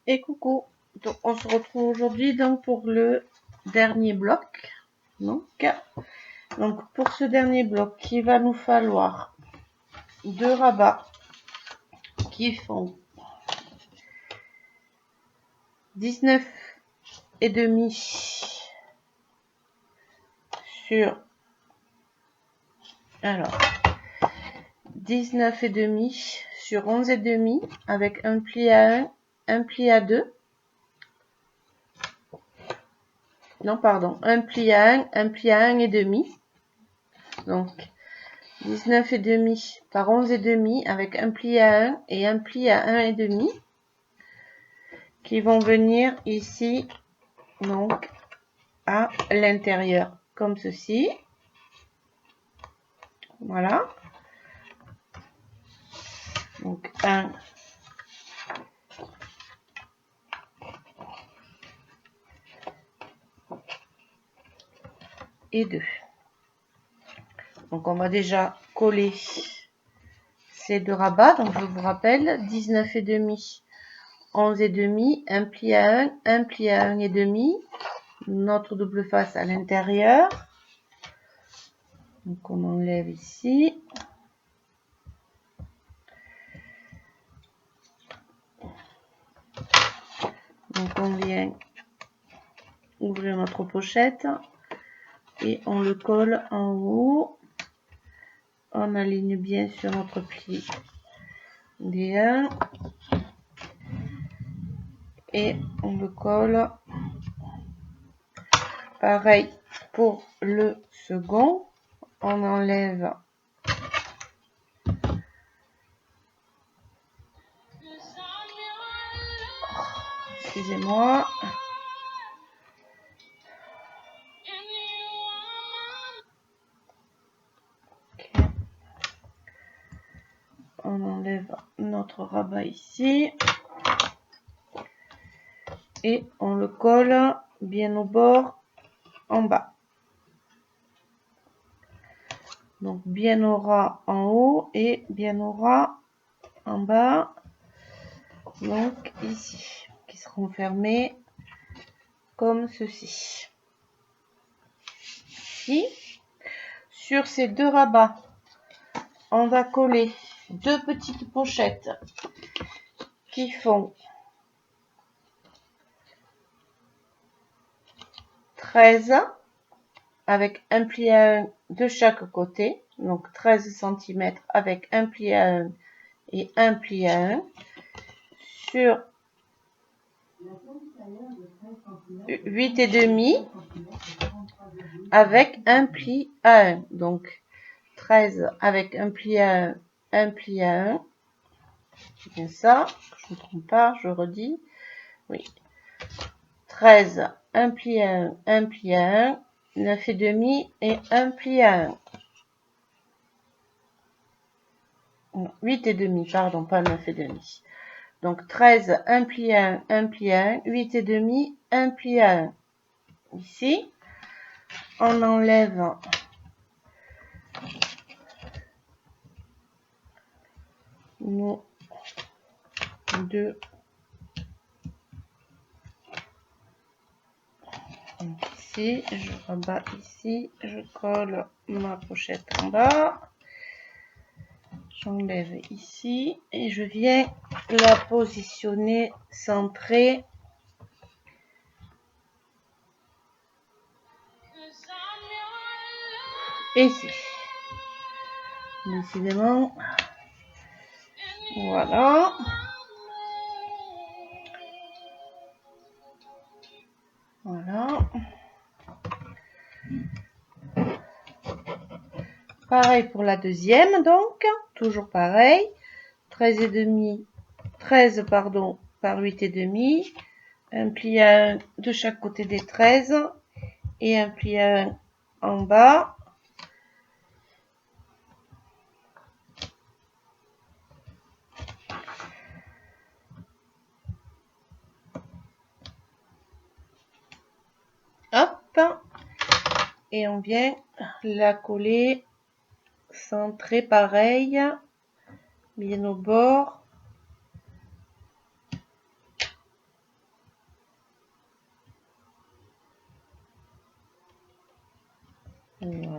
et coucou. Donc, on se retrouve aujourd'hui donc pour le dernier bloc. Donc pour ce dernier bloc, il va nous falloir 2 rabats qui font 19,5 sur 19,5 sur 11,5 avec un pli à 1, un pli à 2. Non, pardon, un pli à 1, un pli à 1,5. Donc 19,5 par 11,5 avec un pli à 1 et un pli à 1,5 qui vont venir ici, donc à l'intérieur, comme ceci. Voilà. Donc 1 et 2. Donc on va déjà coller ces 2 rabats. Donc je vous rappelle, 19,5, 11,5, un pli à 1, un pli à 1,5, notre double face à l'intérieur. Donc on enlève ici. Donc on vient ouvrir notre pochette et on le colle en haut. On aligne bien sur notre pli D1 et on le colle. Pareil pour le second, on enlève excusez-moi. Okay. On enlève notre rabat ici et on le colle bien au bord en bas. Donc bien au ras en haut et bien au ras en bas. Donc ici, qui seront fermés comme ceci. Ici, sur ces 2 rabats, on va coller 2 petites pochettes qui font 13 avec un pli à 1 de chaque côté, donc 13 cm avec un pli à 1 et un pli à 1 sur 8,5 avec un pli à 1. Donc 13 avec un pli à 1, un pli à 1. C'est bien ça, je ne me trompe pas, je redis. Oui. 13, un pli à 1, un pli à 1, 9,5 et un pli à 1. 8,5, pardon, pas 9,5. Donc 13, un pli à 1, un pli à 1, 8,5, un pli à 1. Ici, on enlève nos 2. Donc ici, je rabats ici, je colle ma pochette en bas. J'enlève ici et je viens la positionner centrée ici. Décidément. Voilà. Voilà. Pareil pour la deuxième, donc. Toujours pareil. 13 pardon, par 8,5. Un pli à 1 de chaque côté des 13. Et un pli à 1 en bas. Hop. Et on vient la coller centrée pareil. Bien au bord.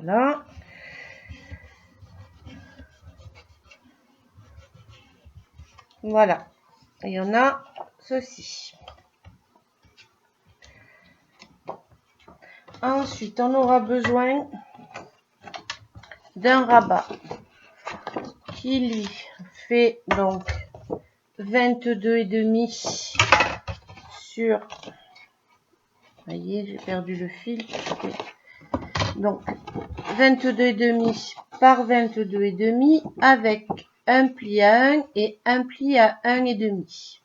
Voilà. Voilà. Et on a ceci. Ensuite, on aura besoin d'un rabat qui lui fait donc 22,5 sur... Vous voyez, j'ai perdu le fil. Donc, 22,5 par 22,5 avec un pli à 1 et un pli à 1,5.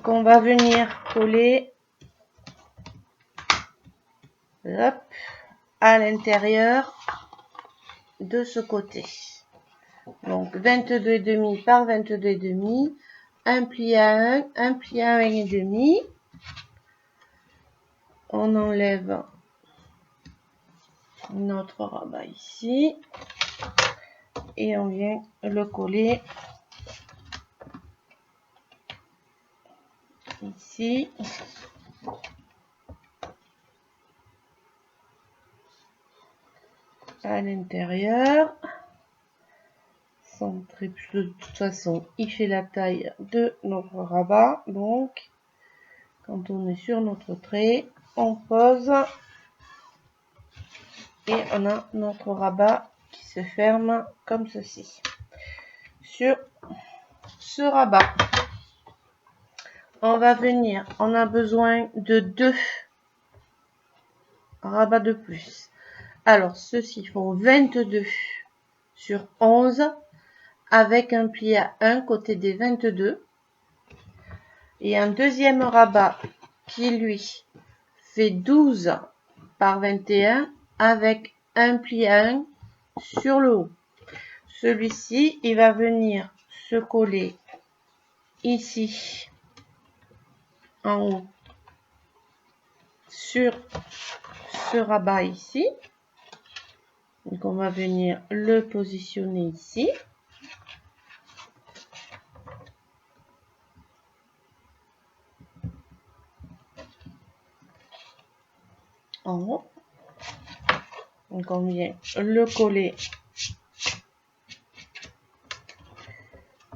Qu'on va venir coller hop, à l'intérieur de ce côté. Donc 22,5 par 22,5, un pli à 1, un pli à 1,5. On enlève notre rabat ici et on vient le coller ici. À l'intérieur. Centré, de toute façon, il fait la taille de notre rabat. Donc, quand on est sur notre trait, on pose et on a notre rabat qui se ferme comme ceci. Sur ce rabat, on va venir, on a besoin de 2 rabats de plus. Alors, ceux-ci font 22 sur 11 avec un pli à 1 côté des 22 et un deuxième rabat qui lui fait 12 par 21 avec un pli à 1 sur le haut. Celui-ci, il va venir se coller ici en haut sur ce rabat ici. Donc on va venir le positionner ici. En haut. Donc on vient le coller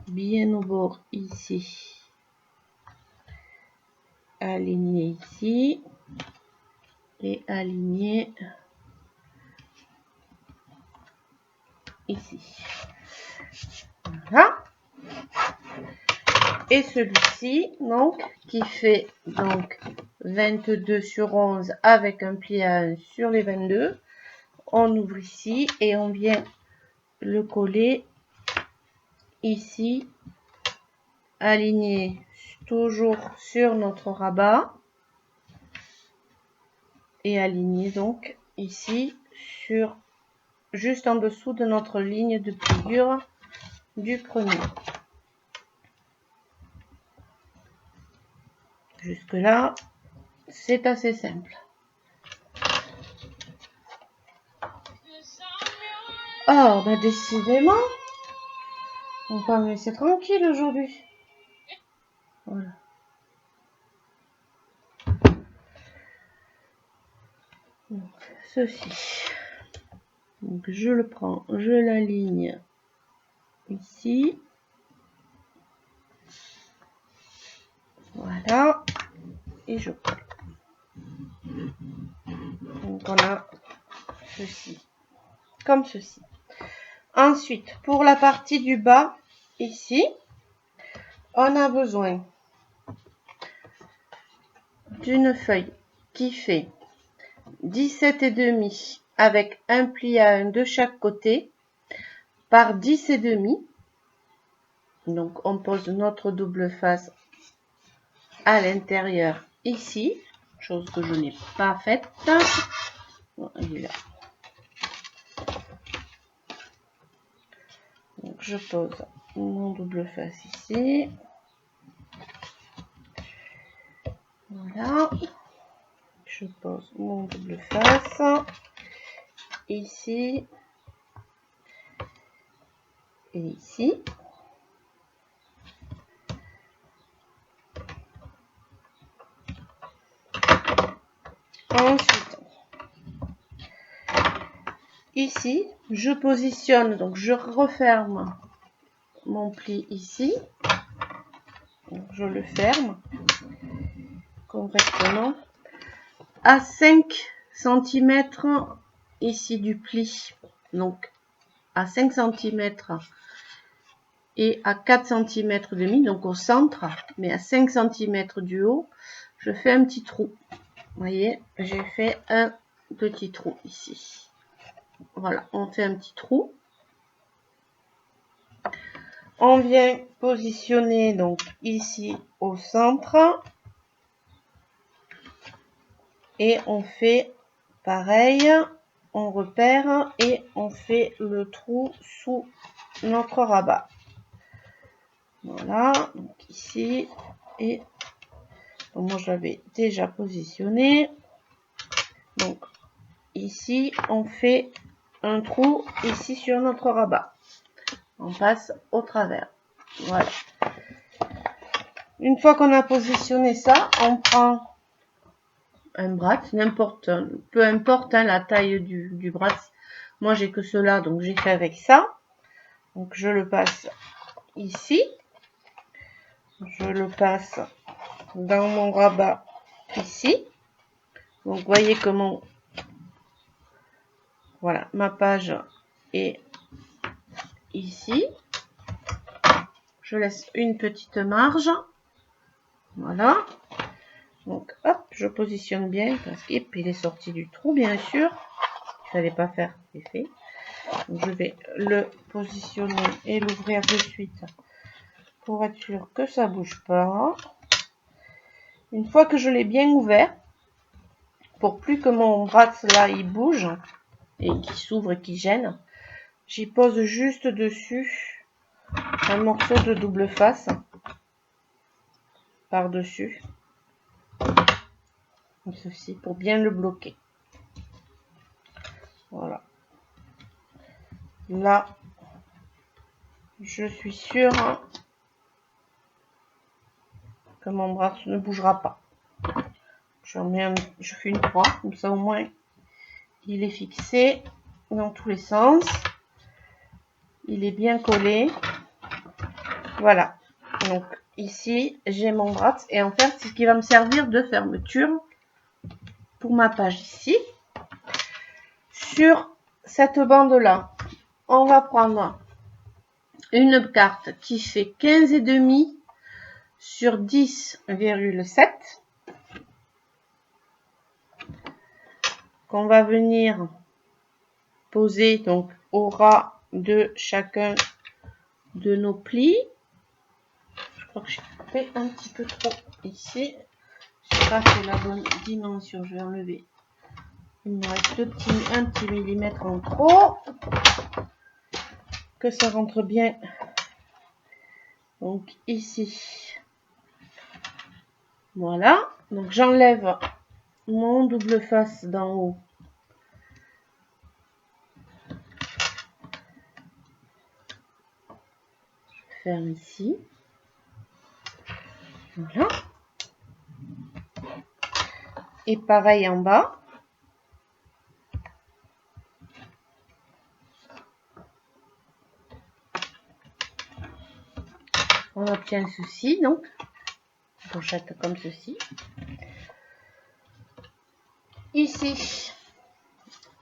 bien au bord ici. Aligner ici. Et aligner ici. Voilà. Et celui-ci, donc, qui fait donc 22 sur 11 avec un pli à 1 sur les 22. On ouvre ici et on vient le coller ici, aligné toujours sur notre rabat et aligné donc ici sur juste en dessous de notre ligne de pliure du premier. Jusque là, c'est assez simple. Oh, bah décidément, on va me laisser tranquille aujourd'hui. Voilà. Donc, ceci. Donc, je le prends, je l'aligne ici. Voilà. Et je colle. Donc, on a ceci. Comme ceci. Ensuite, pour la partie du bas, ici, on a besoin d'une feuille qui fait 17,5 avec un pli à 1 de chaque côté par 10,5. Donc, on pose notre double face à l'intérieur ici, chose que je n'ai pas faite. Bon, il est là. Donc, je pose mon double face ici. Voilà. Je pose mon double face ici et ici. Ensuite, ici, je positionne, donc je referme mon pli ici. Donc, je le ferme correctement à 5 cm ici du pli. Donc à 5 cm et à 4 cm demi, donc au centre, mais à 5 cm du haut, je fais un petit trou. Vous voyez, j'ai fait un petit trou ici. Voilà, on fait un petit trou. On vient positionner donc ici au centre. Et on fait pareil, on repère et on fait le trou sous notre rabat. Voilà, donc ici, et donc moi je l'avais déjà positionné. Donc ici, on fait un trou ici sur notre rabat. On passe au travers. Voilà. Une fois qu'on a positionné ça, on prend un brasse, n'importe, peu importe hein, la taille du brasse. Moi j'ai que cela, donc j'ai fait avec ça. Donc je le passe ici. Je le passe dans mon rabat ici. Donc vous voyez comment, voilà, ma page est ici. Je laisse une petite marge. Voilà. Donc hop, je positionne bien parce qu'il est sorti du trou bien sûr. Il fallait pas faire, c'est fait. Donc, je vais le positionner et l'ouvrir de suite pour être sûr que ça bouge pas. Une fois que je l'ai bien ouvert, pour plus que mon brasse là il bouge et qu'il s'ouvre et qu'il gêne, j'y pose juste dessus un morceau de double face par dessus, comme ceci, pour bien le bloquer. Voilà. Là, je suis sûre que mon bras ne bougera pas. Je fais une croix, comme ça au moins il est fixé dans tous les sens. Il est bien collé. Voilà. Donc ici, j'ai mon bras et en fait, c'est ce qui va me servir de fermeture pour ma page ici. Sur cette bande-là, on va prendre une carte qui fait 15,5 sur 10,7 qu'on va venir poser donc au ras de chacun de nos plis. Je crois que j'ai fait un petit peu trop ici. Je n'ai pas fait la bonne dimension. Je vais enlever. Il me reste un petit millimètre en trop. Que ça rentre bien. Donc ici. Voilà. Donc j'enlève mon double face d'en haut. Je ferme ici. Voilà. Et pareil en bas. On obtient ceci, donc, pochette comme ceci. Ici,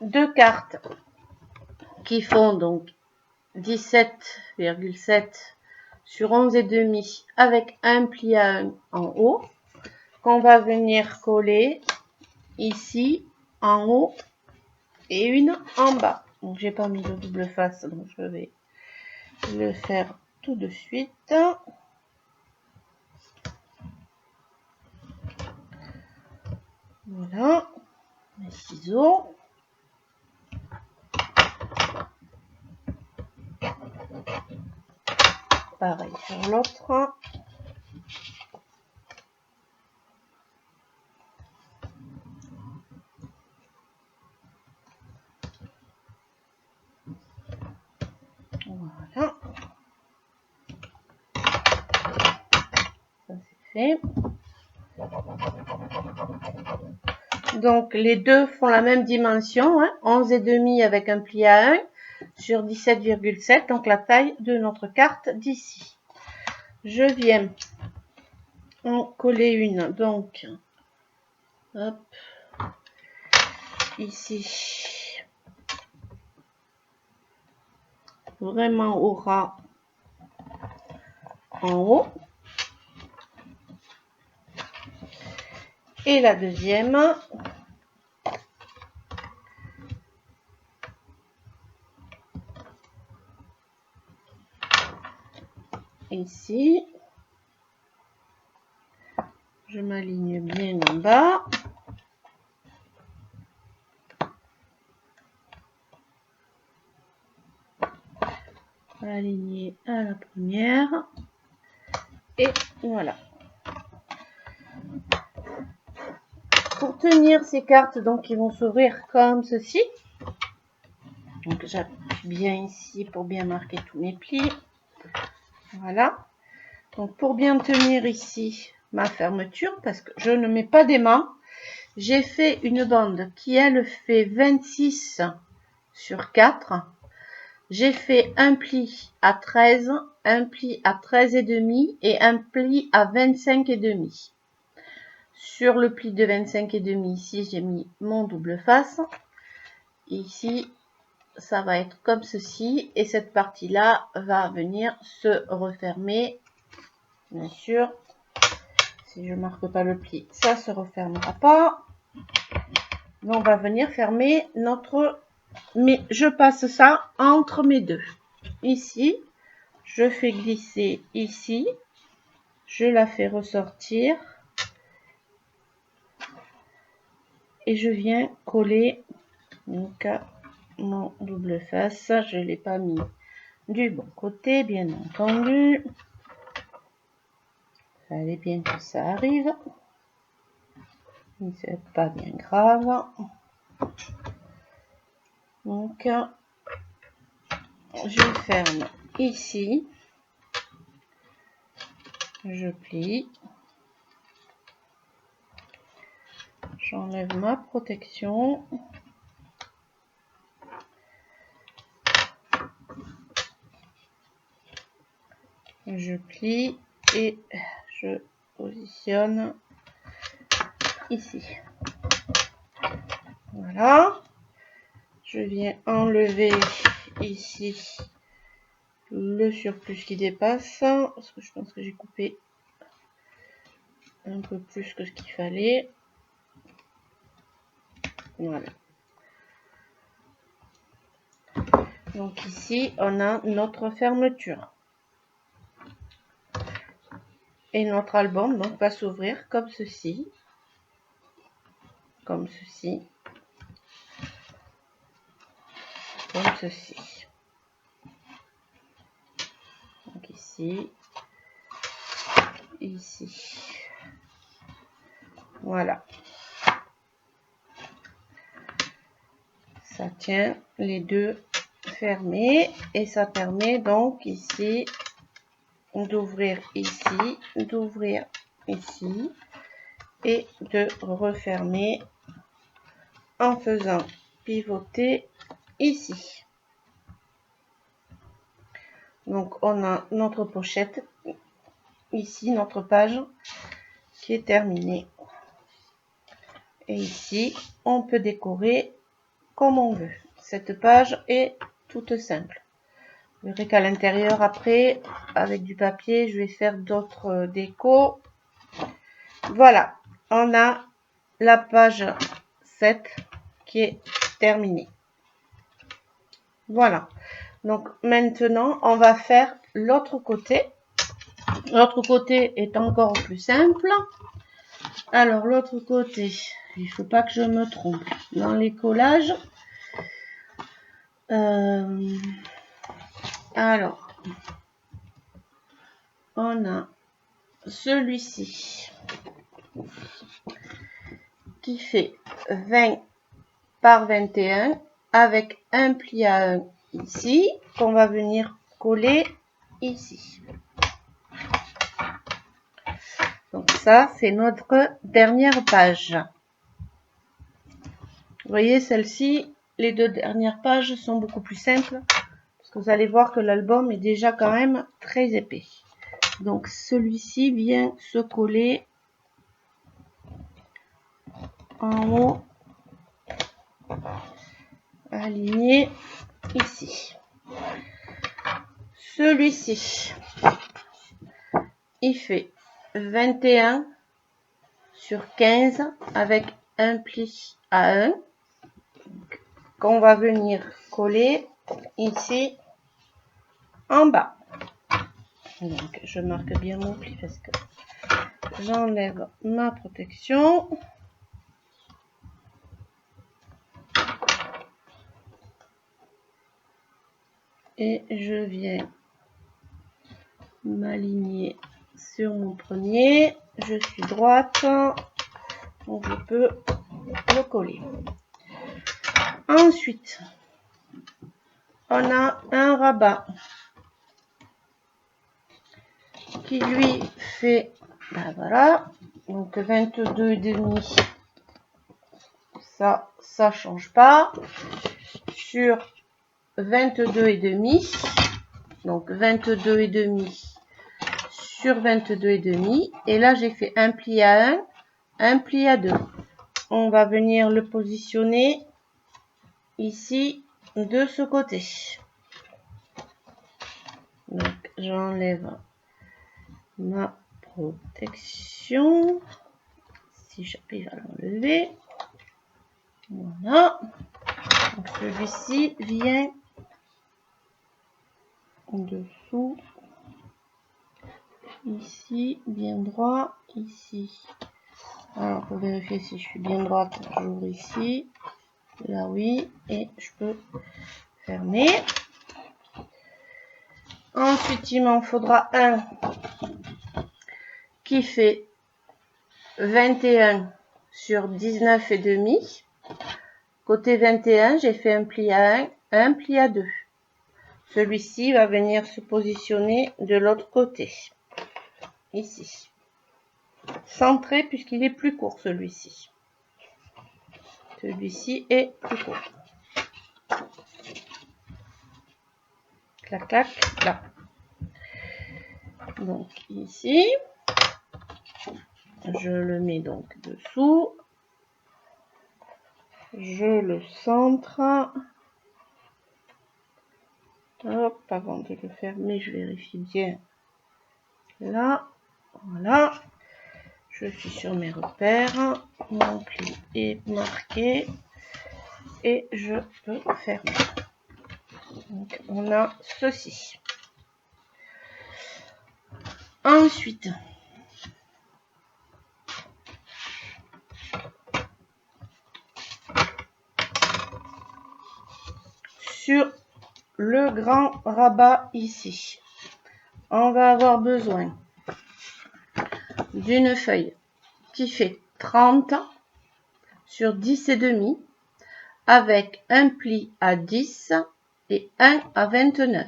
deux cartes qui font donc 17,7 sur 11,5 avec un pli à 1 en haut, qu'on va venir coller ici en haut et une en bas. Donc, j'ai pas mis de double face, donc je vais le faire tout de suite. Voilà, mes ciseaux. Pareil sur l'autre. Voilà. Ça c'est fait. Donc, les deux font la même dimension, hein, 11,5 avec un pli à 1 sur 17,7, donc la taille de notre carte d'ici. Je viens en coller une, donc, hop, ici, vraiment au ras en haut. Et la deuxième, ici, je m'aligne bien en bas. Aligner à la première. Et voilà. Pour tenir ces cartes, donc, ils vont s'ouvrir comme ceci. Donc, j'appuie bien ici pour bien marquer tous mes plis. Voilà. Donc, pour bien tenir ici ma fermeture, parce que je ne mets pas d'aimant, j'ai fait une bande qui, elle, fait 26 sur 4. J'ai fait un pli à 13, un pli à 13,5 et un pli à 25,5. Sur le pli de 25,5 ici, j'ai mis mon double face. Ici, ça va être comme ceci. Et cette partie-là va venir se refermer. Bien sûr, si je ne marque pas le pli, ça ne se refermera pas. Mais on va venir fermer notre... Mais je passe ça entre mes deux. Ici, je fais glisser ici. Je la fais ressortir. Et je viens coller donc mon double face. Je ne l'ai pas mis du bon côté, bien entendu. Il fallait bien que ça arrive. C'est pas bien grave. Donc, je ferme ici. Je plie. J'enlève ma protection. Je plie et je positionne ici. Voilà. Je viens enlever ici le surplus qui dépasse, parce que je pense que j'ai coupé un peu plus que ce qu'il fallait. Voilà. Donc ici, on a notre fermeture. Et notre album donc, va s'ouvrir comme ceci. Comme ceci. Comme ceci. Donc ici. Ici. Voilà. Ça tient les deux fermés. Et ça permet donc ici d'ouvrir ici, d'ouvrir ici et de refermer en faisant pivoter ici. Donc on a notre pochette ici, notre page qui est terminée. Et ici, on peut décorer comme on veut. Cette page est toute simple. Vous verrez qu'à l'intérieur, après, avec du papier, je vais faire d'autres décos. Voilà, on a la page 7 qui est terminée. Voilà. Donc maintenant, on va faire l'autre côté. L'autre côté est encore plus simple. Alors, l'autre côté, il ne faut pas que je me trompe. Dans les collages, alors, on a celui-ci qui fait 20 par 21 avec un pli à 1 ici qu'on va venir coller ici. Donc ça, c'est notre dernière page. voyez, celle-ci, les 2 dernières pages sont beaucoup plus simples. Parce que vous allez voir que l'album est déjà quand même très épais. Donc, celui-ci vient se coller en haut, aligné ici. Celui-ci, il fait 21 sur 15 avec un pli à 1 qu'on va venir coller ici en bas. Donc, je marque bien mon pli parce que j'enlève ma protection. Et je viens m'aligner sur mon premier. Je suis droite, donc je peux le coller. Ensuite, on a un rabat qui lui fait, ben voilà, donc 22,5. Ça change pas. Sur 22,5, donc 22,5 sur 22,5. Et là, j'ai fait un pli à 1, un pli à 2. On va venir le positionner ici de ce côté. Donc, j'enlève ma protection. Si j'arrive à l'enlever. Voilà. Donc, celui-ci vient en dessous. Ici, bien droit. Ici. Alors, pour vérifier si je suis bien droite, j'ouvre ici. Là, oui. Et je peux fermer. Ensuite, il m'en faudra un qui fait 21 sur 19,5. Côté 21, j'ai fait un pli à 1, un pli à 2. Celui-ci va venir se positionner de l'autre côté. Ici. Centré puisqu'il est plus court celui-ci. Celui-ci est plus court. Clac, clac, là. Donc ici, je le mets donc dessous. Je le centre. Hop, avant de le fermer, je vérifie bien. Là, voilà. Je suis sur mes repères. Mon pli est marqué. Et je peux fermer. Donc, on a ceci. Ensuite, sur le grand rabat ici, on va avoir besoin d'une feuille qui fait 30 sur 10,5 avec un pli à 10 et un à 29.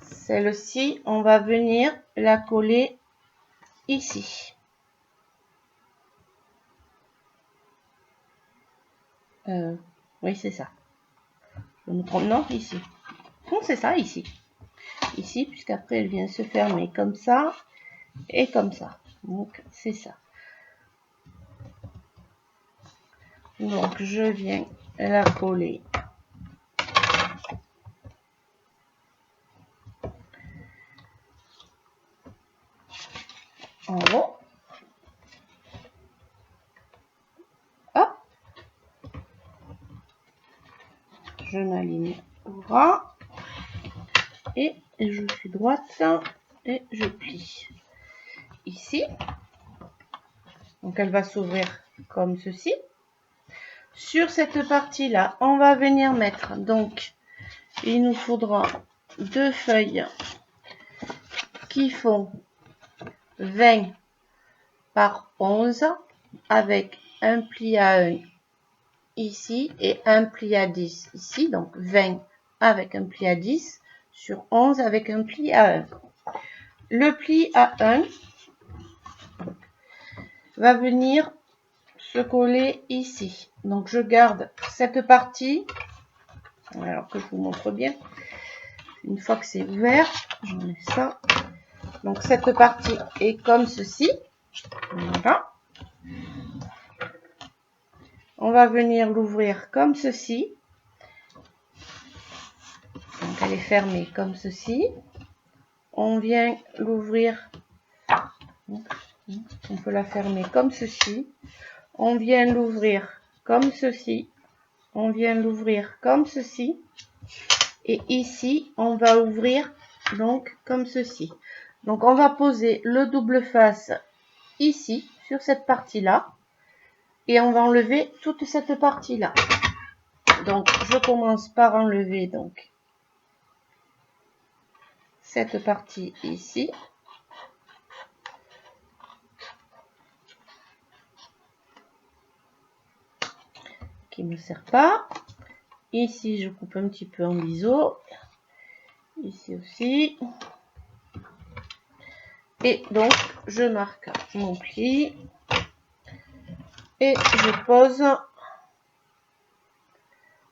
Celle-ci, on va venir la coller ici. Oui, c'est ça. Je me trompe, non, ici. Non, c'est ça, ici. Ici, puisqu'après, elle vient se fermer comme ça et comme ça. Donc, c'est ça. Donc, je viens la coller en haut. Hop. Je m'aligne droit. Et je suis droite et je plie ici. Donc elle va s'ouvrir comme ceci. Sur cette partie là, on va venir mettre, donc il nous faudra 2 feuilles qui font 20 par 11 avec un pli à 1 ici et un pli à 10 ici. Donc 20 avec un pli à 10 sur 11 avec un pli à 1. Le pli à 1 va venir se coller ici. Donc je garde cette partie, alors que je vous montre bien. Une fois que c'est ouvert, j'en mets ça. Donc cette partie est comme ceci. Voilà. On va venir l'ouvrir comme ceci. Donc elle est fermée comme ceci. On vient l'ouvrir. On peut la fermer comme ceci. On vient l'ouvrir comme ceci. On vient l'ouvrir comme ceci. Et ici, on va ouvrir donc comme ceci. Donc on va poser le double face ici, sur cette partie-là. Et on va enlever toute cette partie-là. Donc je commence par enlever donc cette partie ici. Qui ne me sert pas. Ici, je coupe un petit peu en biseau. Ici aussi. Et donc, je marque mon pli. Et je pose.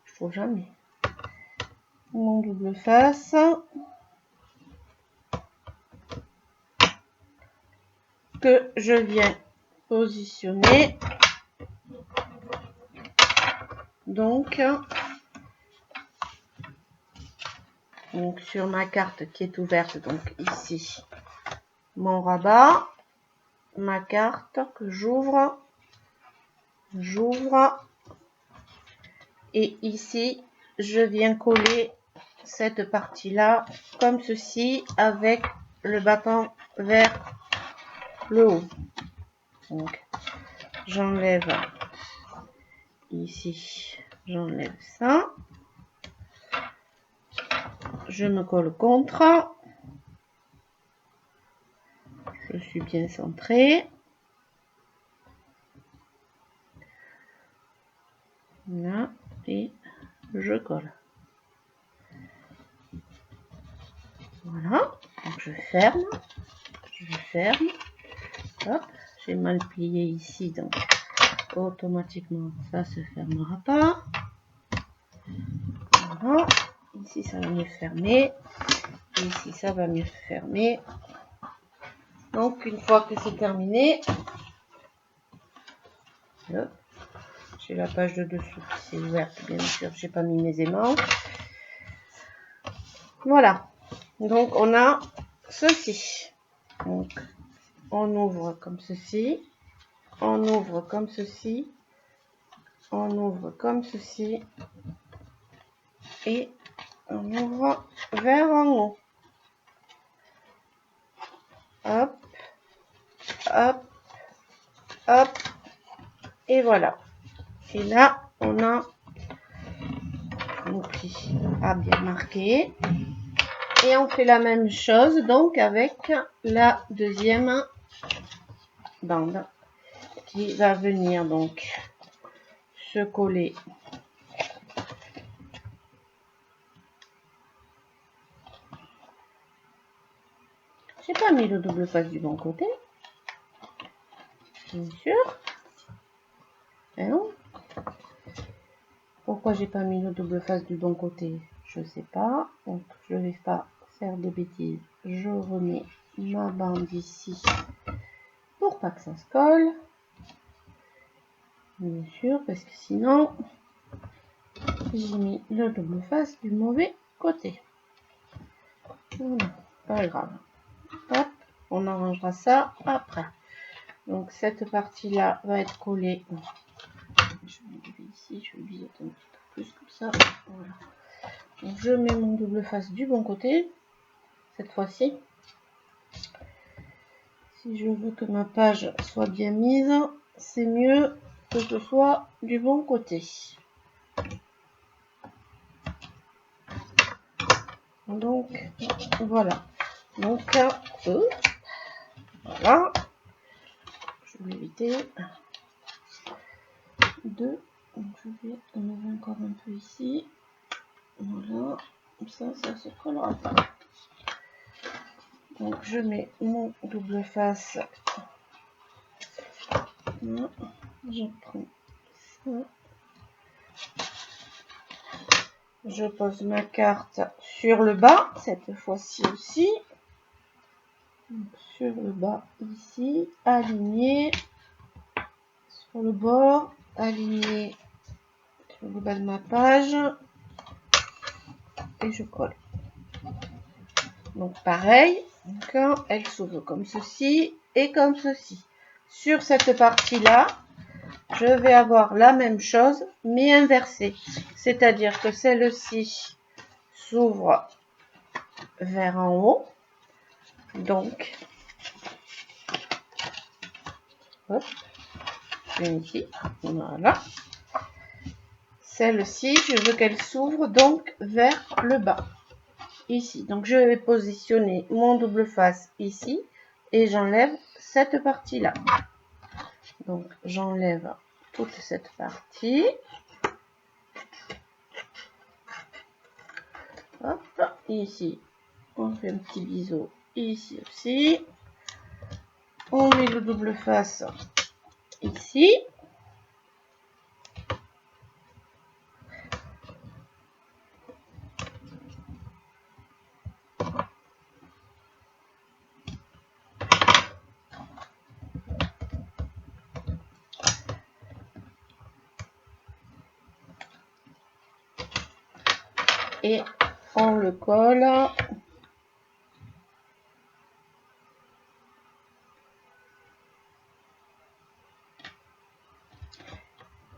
Je trouve jamais. Mon double face. Que je viens positionner. Donc sur ma carte qui est ouverte, donc ici, mon rabat, ma carte que j'ouvre, et ici, je viens coller cette partie-là comme ceci avec le bâton vers le haut. Donc, j'enlève ici, j'enlève ça. Je me colle contre. Je suis bien centrée. Là, et je colle. Voilà, donc je ferme. Hop, j'ai mal plié ici, donc automatiquement ça se fermera pas. Voilà, ici ça va mieux fermer. Ici ça va mieux fermer. Donc une fois que c'est terminé, j'ai la page de dessous qui s'est ouverte, bien sûr, j'ai pas mis mes aimants. Voilà, donc on a ceci. Donc on ouvre comme ceci, on ouvre comme ceci, on ouvre comme ceci, et on ouvre vers en haut. Hop, hop, hop, et voilà. Et là, on a mon pli à bien marqué. Et on fait la même chose donc avec la deuxième bande qui va venir donc se coller. J'ai pas mis le double face du bon côté, bien sûr. Et non. Pourquoi j'ai pas mis le double face du bon côté, je sais pas. Donc je vais pas faire de bêtises. Je remets ma bande ici pour pas que ça se colle. Bien sûr, parce que sinon j'ai mis le double face du mauvais côté. Voilà, pas grave. Hop, on arrangera ça après. Donc cette partie là va être collée. Je vais lever ici, je vais lever un petit peu plus comme ça. Voilà. Donc je mets mon double face du bon côté. Cette fois-ci. Si je veux que ma page soit bien mise, c'est mieux que ce soit du bon côté. Donc voilà. Donc voilà. Je vais éviter de. Donc je vais enlever encore un peu ici. Voilà. Comme ça se collera pas. Donc je mets mon double face. Je prends ça. Je pose ma carte sur le bas, cette fois-ci aussi. Donc, sur le bas, ici, aligné. Sur le bord, aligné sur le bas de ma page. Et je colle. Donc pareil, quand elle s'ouvre comme ceci et comme ceci. Sur cette partie-là, je vais avoir la même chose, mais inversée. C'est-à-dire que celle-ci s'ouvre vers en haut. Donc, hop, ici, voilà. Celle-ci, je veux qu'elle s'ouvre donc vers le bas. Ici. Donc, je vais positionner mon double face ici et j'enlève cette partie-là. Donc, j'enlève toute cette partie. Hop, ici, on fait un petit biseau ici aussi. On met le double face ici. Et on le colle.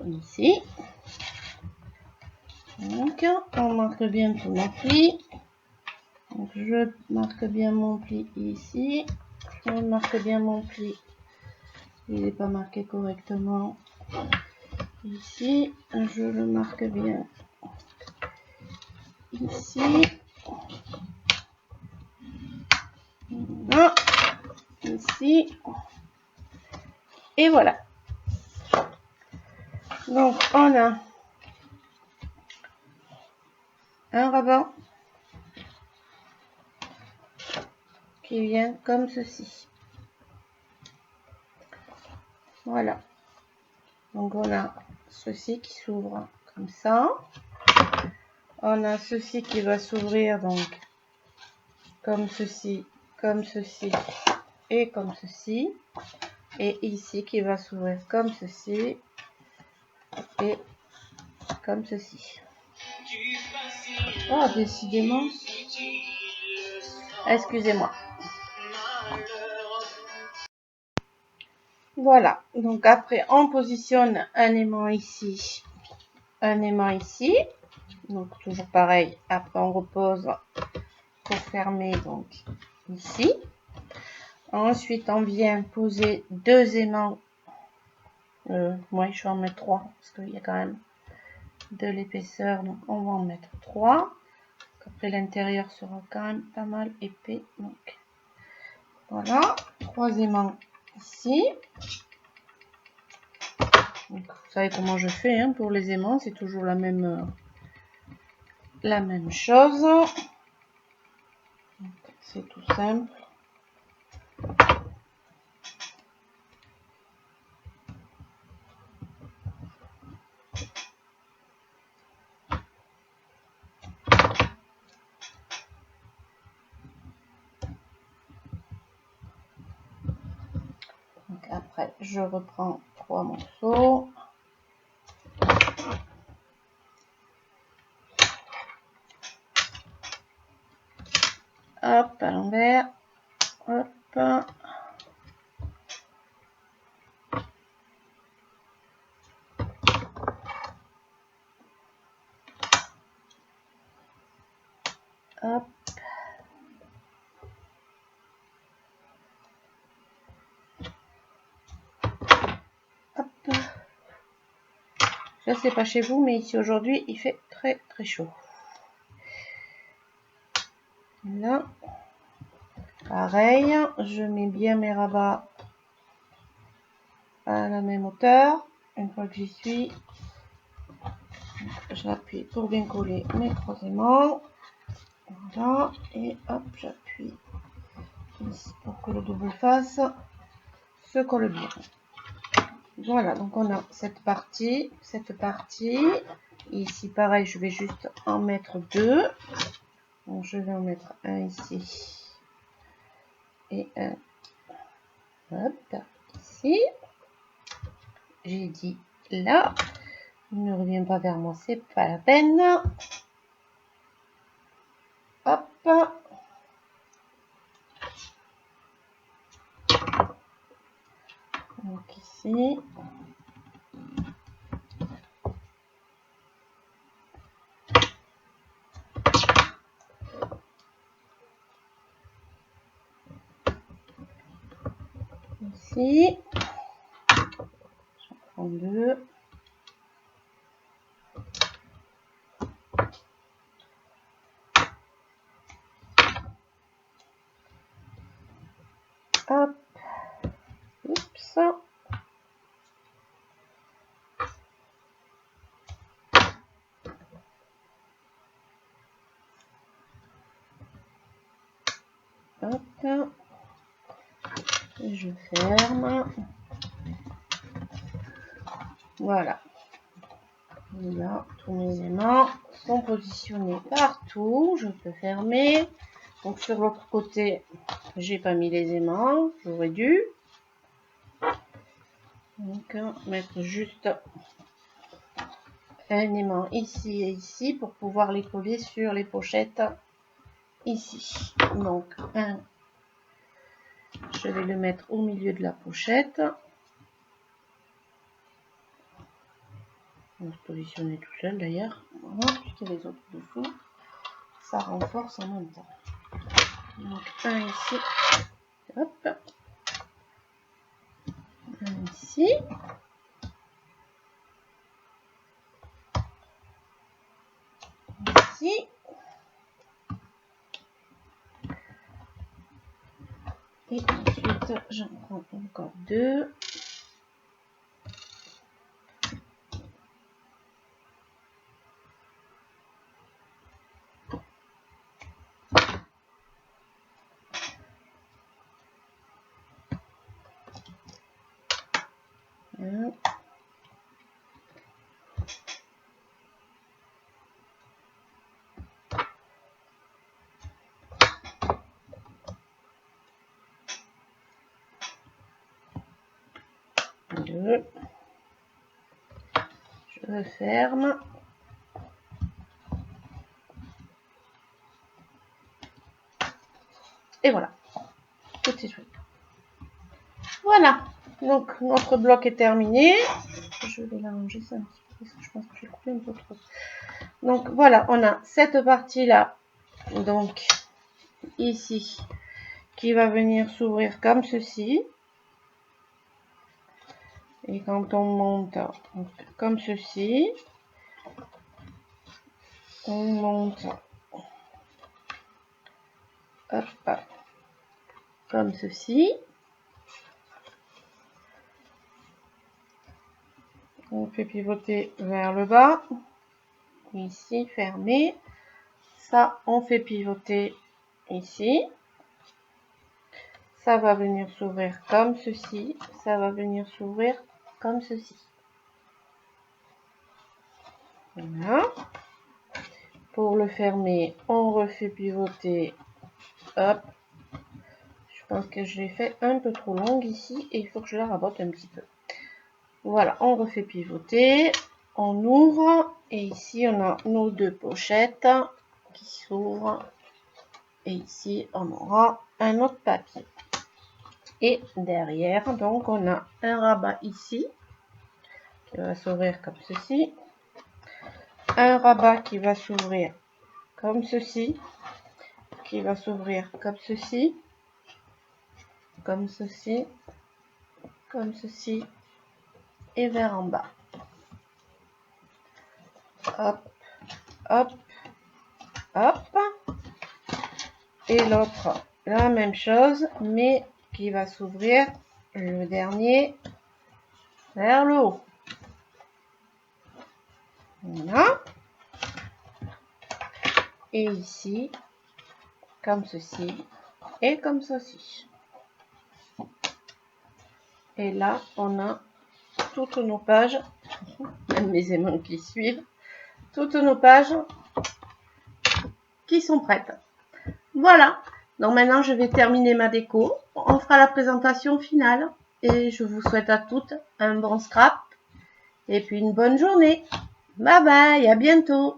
Ici. Donc, on marque bien tout mon pli. Donc, je marque bien mon pli ici. Je marque bien mon pli. Il n'est pas marqué correctement. Ici, je le marque bien. Ici. Là. Ici. Et voilà. Donc, on a un rabat qui vient comme ceci. Voilà. Donc, on a ceci qui s'ouvre comme ça. On a ceci qui va s'ouvrir donc comme ceci et comme ceci. Et ici qui va s'ouvrir comme ceci et comme ceci. Oh, décidément. Excusez-moi. Voilà. Donc après, on positionne un aimant ici, un aimant ici. Donc toujours pareil. Après, on repose pour fermer donc ici. Ensuite, on vient poser deux aimants. Moi, je vais en mettre 3 parce qu'il y a quand même de l'épaisseur. Donc, on va en mettre 3. Après, l'intérieur sera quand même pas mal épais. Donc, voilà. 3 aimants ici. Donc, vous savez comment je fais hein, pour les aimants. C'est toujours la même chose. C'est tout simple. Donc après, je reprends 3 morceaux. Hop, à l'envers. Hop. Hop. Hop. Je sais pas chez vous, mais ici aujourd'hui, il fait très très chaud. Là. Pareil, je mets bien mes rabats à la même hauteur. Une fois que j'y suis, j'appuie pour bien coller mes 3 aimants. Voilà, et hop, j'appuie ici pour que le double face se colle bien. Voilà, donc on a cette partie. Ici, pareil, je vais juste en mettre 2. Donc, je vais en mettre un ici. Et un, hop, ici. J'ai dit là. Ne reviens pas vers moi, c'est pas la peine. Hop. Donc ici. Ici. J'en prends 2. Hop. Oups. Hop. Et je ferme. Voilà. Et là, tous mes éléments sont positionnés partout. Je peux fermer. Donc sur l'autre côté, j'ai pas mis les aimants. J'aurais dû. Donc mettre juste un aimant ici et ici pour pouvoir les coller sur les pochettes ici. Donc un, je vais le mettre au milieu de la pochette. On va se positionner tout seul d'ailleurs. Voilà, puisqu'il y a les autres dessous. Ça renforce en même temps. Donc un ici. Hop. Un ici. Ici. Et ensuite, j'en prends encore 2. Je referme. Et voilà. Tout est joué. Voilà. Donc, notre bloc est terminé. Je vais l'arranger ça un petit peu parce que je pense que j'ai coupé un peu trop. Donc, voilà. On a cette partie-là. Donc, ici. Qui va venir s'ouvrir comme ceci. Et quand on monte comme ceci, on monte hop, comme ceci. On fait pivoter vers le bas. Ici, fermé. Ça, on fait pivoter ici. Ça va venir s'ouvrir comme ceci. Ça va venir s'ouvrir comme ceci. Voilà. Pour le fermer, on refait pivoter. Hop. Je pense que je l'ai fait un peu trop longue ici et il faut que je la rabote un petit peu. Voilà, on refait pivoter. On ouvre. Et ici, on a nos 2 pochettes qui s'ouvrent. Et ici, on aura un autre papier. Et derrière, donc, on a un rabat ici qui va s'ouvrir comme ceci. Un rabat qui va s'ouvrir comme ceci. Qui va s'ouvrir comme ceci. Comme ceci. Comme ceci. Et vers en bas. Hop. Hop. Hop. Et l'autre, la même chose, mais qui va s'ouvrir le dernier vers le haut. Voilà. Et ici, comme ceci, et comme ceci. Et là, on a toutes nos pages, même mes aimants qui suivent, toutes nos pages qui sont prêtes. Voilà, donc maintenant je vais terminer ma déco. On fera la présentation finale et je vous souhaite à toutes un bon scrap et puis une bonne journée. Bye bye, à bientôt.